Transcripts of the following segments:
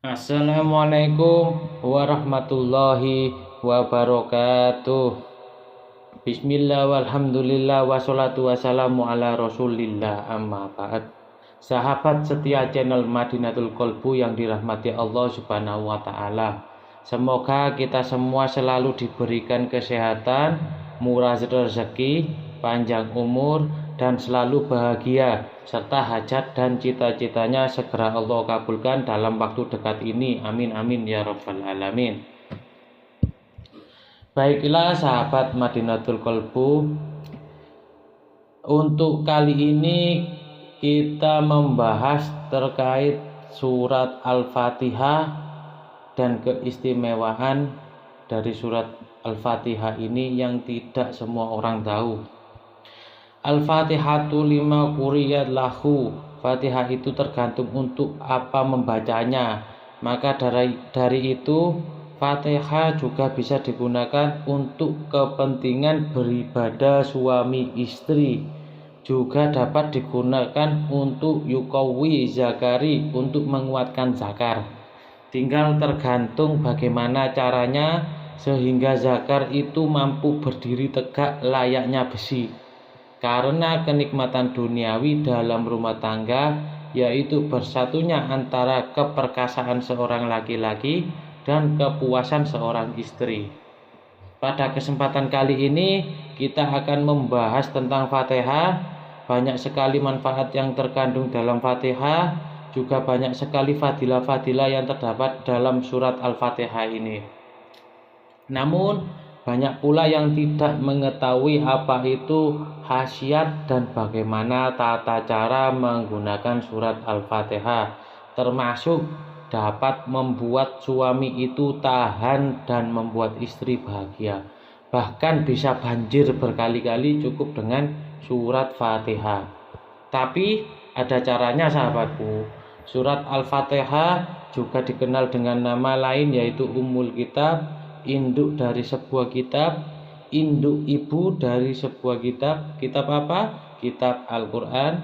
Assalamualaikum warahmatullahi wabarakatuh. Bismillah walhamdulillah wassalatu wassalamu ala rasulillah amma ba'd. Sahabat setia channel Madinatul Qalbu yang dirahmati Allah subhanahu wa ta'ala, semoga kita semua selalu diberikan kesehatan, murah rezeki, panjang umur, dan selalu bahagia, serta hajat dan cita-citanya segera Allah kabulkan dalam waktu dekat ini. Amin amin ya rabbal alamin. Baiklah sahabat Madinatul Qalbu, untuk kali ini kita membahas terkait surat Al-Fatihah dan keistimewaan dari surat Al-Fatihah ini yang tidak semua orang tahu. Al-Fatihatu lima quriyat lahu. Fatihah itu tergantung untuk apa membacanya. Maka dari itu Fatihah juga bisa digunakan untuk kepentingan beribadah suami istri. Juga dapat digunakan untuk yukawi zakari, untuk menguatkan zakar. Tinggal tergantung bagaimana caranya sehingga zakar itu mampu berdiri tegak layaknya besi. Karena kenikmatan duniawi dalam rumah tangga, yaitu bersatunya antara keperkasaan seorang laki-laki dan kepuasan seorang istri. Pada kesempatan kali ini kita akan membahas tentang Fatihah. Banyak sekali manfaat yang terkandung dalam Fatihah, juga banyak sekali fadilah-fadilah yang terdapat dalam surat Al-Fatihah ini. Namun banyak pula yang tidak mengetahui apa itu khasiat dan bagaimana tata cara menggunakan surat Al-Fatihah, termasuk dapat membuat suami itu tahan dan membuat istri bahagia. Bahkan bisa banjir berkali-kali cukup dengan surat Fatihah. Tapi ada caranya sahabatku. Surat Al-Fatihah juga dikenal dengan nama lain yaitu Ummul Kitab, induk dari sebuah kitab, induk ibu dari sebuah kitab. Kitab apa? Kitab Al-Quran.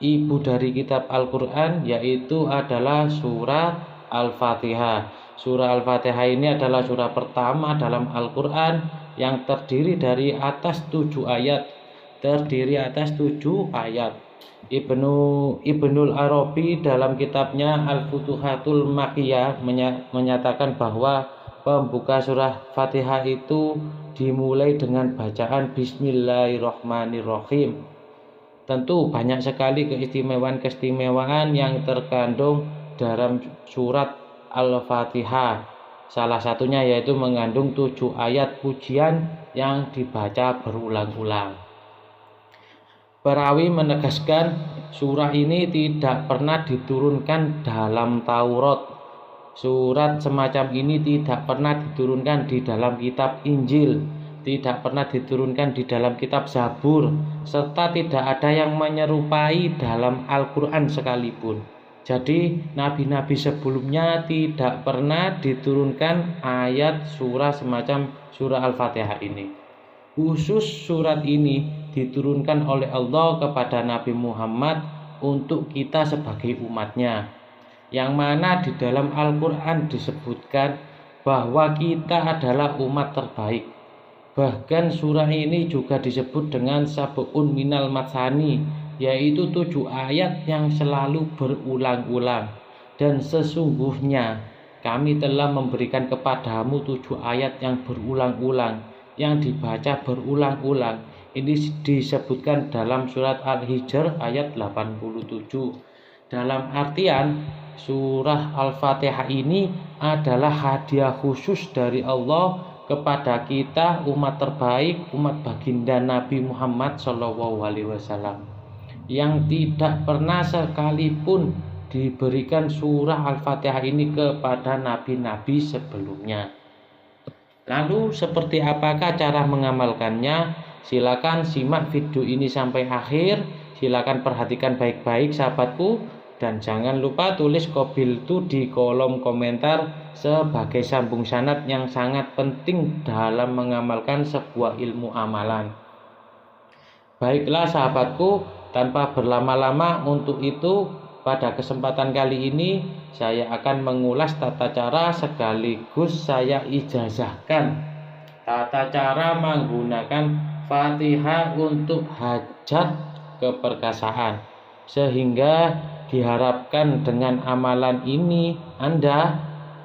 Ibu dari kitab Al-Quran yaitu adalah surah Al-Fatihah. Surah Al-Fatihah ini adalah surah pertama dalam Al-Quran yang terdiri dari atas 7 ayat. Ibnul Arabi dalam kitabnya Al-Futuhatul Makkiyah menyatakan bahwa pembuka surah Fatihah itu dimulai dengan bacaan Bismillahirrahmanirrahim. Tentu banyak sekali keistimewaan yang terkandung dalam surat Al-Fatihah. Salah satunya yaitu mengandung 7 ayat pujian yang dibaca berulang-ulang. Perawi menegaskan surah ini tidak pernah diturunkan dalam Taurat. Surat semacam ini tidak pernah diturunkan di dalam kitab Injil, tidak pernah diturunkan di dalam kitab Zabur, serta tidak ada yang menyerupai dalam Al-Quran sekalipun. Jadi nabi-nabi sebelumnya tidak pernah diturunkan ayat surah semacam surah Al-Fatihah ini. Khusus surat ini diturunkan oleh Allah kepada Nabi Muhammad untuk kita sebagai umatnya, yang mana di dalam Al-Quran disebutkan bahwa kita adalah umat terbaik. Bahkan surah ini juga disebut dengan sab'un minal matsani, yaitu 7 ayat yang selalu berulang-ulang. Dan sesungguhnya kami telah memberikan kepadamu 7 ayat yang berulang-ulang, yang dibaca berulang-ulang. Ini disebutkan dalam surat Al-Hijr ayat 87. Dalam artian surah Al-Fatihah ini adalah hadiah khusus dari Allah kepada kita umat terbaik, umat baginda Nabi Muhammad SAW, yang tidak pernah sekalipun diberikan surah Al-Fatihah ini kepada nabi-nabi sebelumnya. Lalu seperti apakah cara mengamalkannya? Silakan simak video ini sampai akhir. Silakan perhatikan baik-baik sahabatku. Dan jangan lupa tulis qabiltu di kolom komentar sebagai sambung sanad yang sangat penting dalam mengamalkan sebuah ilmu amalan. Baiklah sahabatku, tanpa berlama-lama untuk itu pada kesempatan kali ini saya akan mengulas tata cara sekaligus saya ijazahkan tata cara menggunakan Fatihah untuk hajat keperkasaan, sehingga diharapkan dengan amalan ini Anda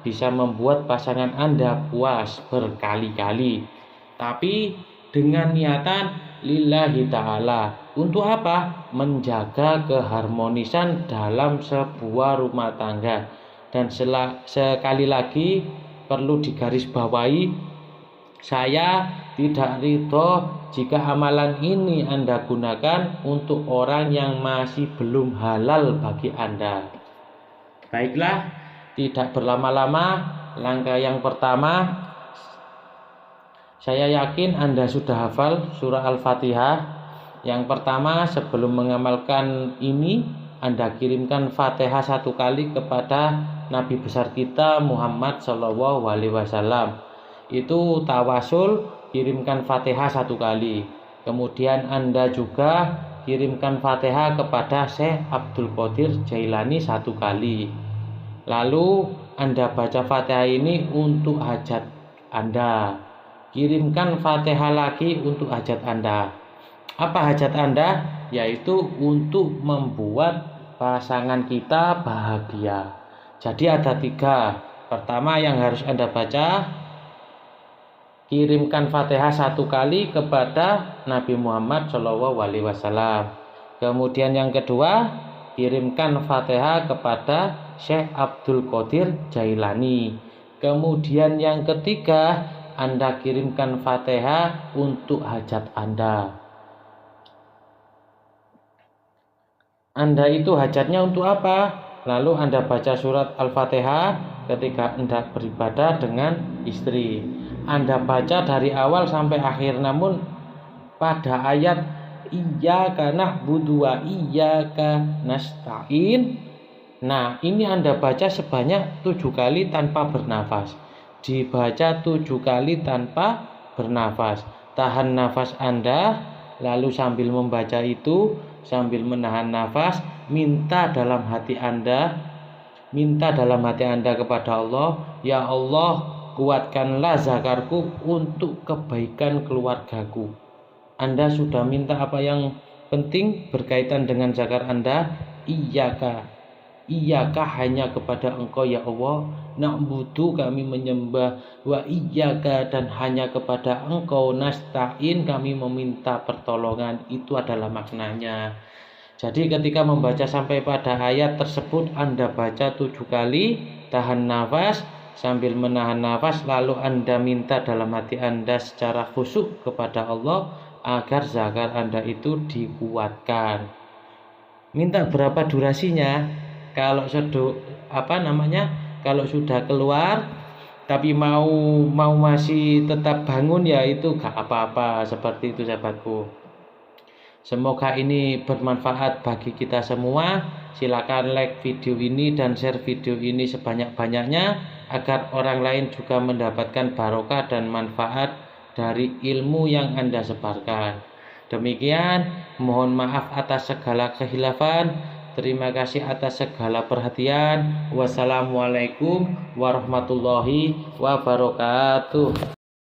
bisa membuat pasangan Anda puas berkali-kali, tapi dengan niatan lillahi ta'ala. Untuk apa? Menjaga keharmonisan dalam sebuah rumah tangga. Dan sekali lagi perlu digarisbawahi, saya tidak ridho jika amalan ini Anda gunakan untuk orang yang masih belum halal bagi Anda. Baiklah, tidak berlama-lama, langkah yang pertama, saya yakin Anda sudah hafal surah Al-Fatihah. Yang pertama, sebelum mengamalkan ini, Anda kirimkan Fatihah 1 kali kepada Nabi besar kita Muhammad SAW. Itu tawasul, kirimkan Fatihah 1 kali. Kemudian Anda juga kirimkan Fatihah kepada Syekh Abdul Qadir Jailani 1 kali. Lalu Anda baca Fatihah ini untuk hajat Anda. Kirimkan Fatihah lagi untuk hajat Anda. Apa hajat Anda? Yaitu untuk membuat pasangan kita bahagia. Jadi ada 3. Pertama yang harus Anda baca, kirimkan Fatihah 1 kali kepada Nabi Muhammad SAW. Kemudian yang kedua, kirimkan Fatihah kepada Syekh Abdul Qadir Jailani. Kemudian yang ketiga, Anda kirimkan Fatihah untuk hajat Anda. Anda itu hajatnya untuk apa? Lalu Anda baca surat Al-Fatihah ketika Anda beribadah dengan istri. Anda baca dari awal sampai akhir, namun pada ayat iyyaka na'budu wa iyyaka nasta'in, nah ini Anda baca sebanyak 7 kali tanpa bernafas. Dibaca 7 kali tanpa bernafas. Tahan nafas Anda, lalu sambil membaca itu, sambil menahan nafas, minta dalam hati Anda kepada Allah, ya Allah, kuatkanlah zakarku untuk kebaikan keluargaku. Anda sudah minta apa yang penting berkaitan dengan zakar Anda? Iyaka hanya kepada Engkau ya Allah, na'budu kami menyembah, wa iyaka dan hanya kepada Engkau nasta'in kami meminta pertolongan. Itu adalah maknanya. Jadi ketika membaca sampai pada ayat tersebut, Anda baca 7 kali, tahan nafas, sambil menahan nafas, lalu Anda minta dalam hati Anda secara khusyuk kepada Allah agar zakar Anda itu dikuatkan. Minta berapa durasinya? Kalau kalau sudah keluar tapi mau masih tetap bangun, ya itu gak apa-apa. Seperti itu sahabatku. Semoga ini bermanfaat bagi kita semua. Silakan like video ini dan share video ini sebanyak-banyaknya agar orang lain juga mendapatkan barokah dan manfaat dari ilmu yang Anda sebarkan. Demikian, mohon maaf atas segala khilafan. Terima kasih atas segala perhatian. Wassalamualaikum warahmatullahi wabarakatuh.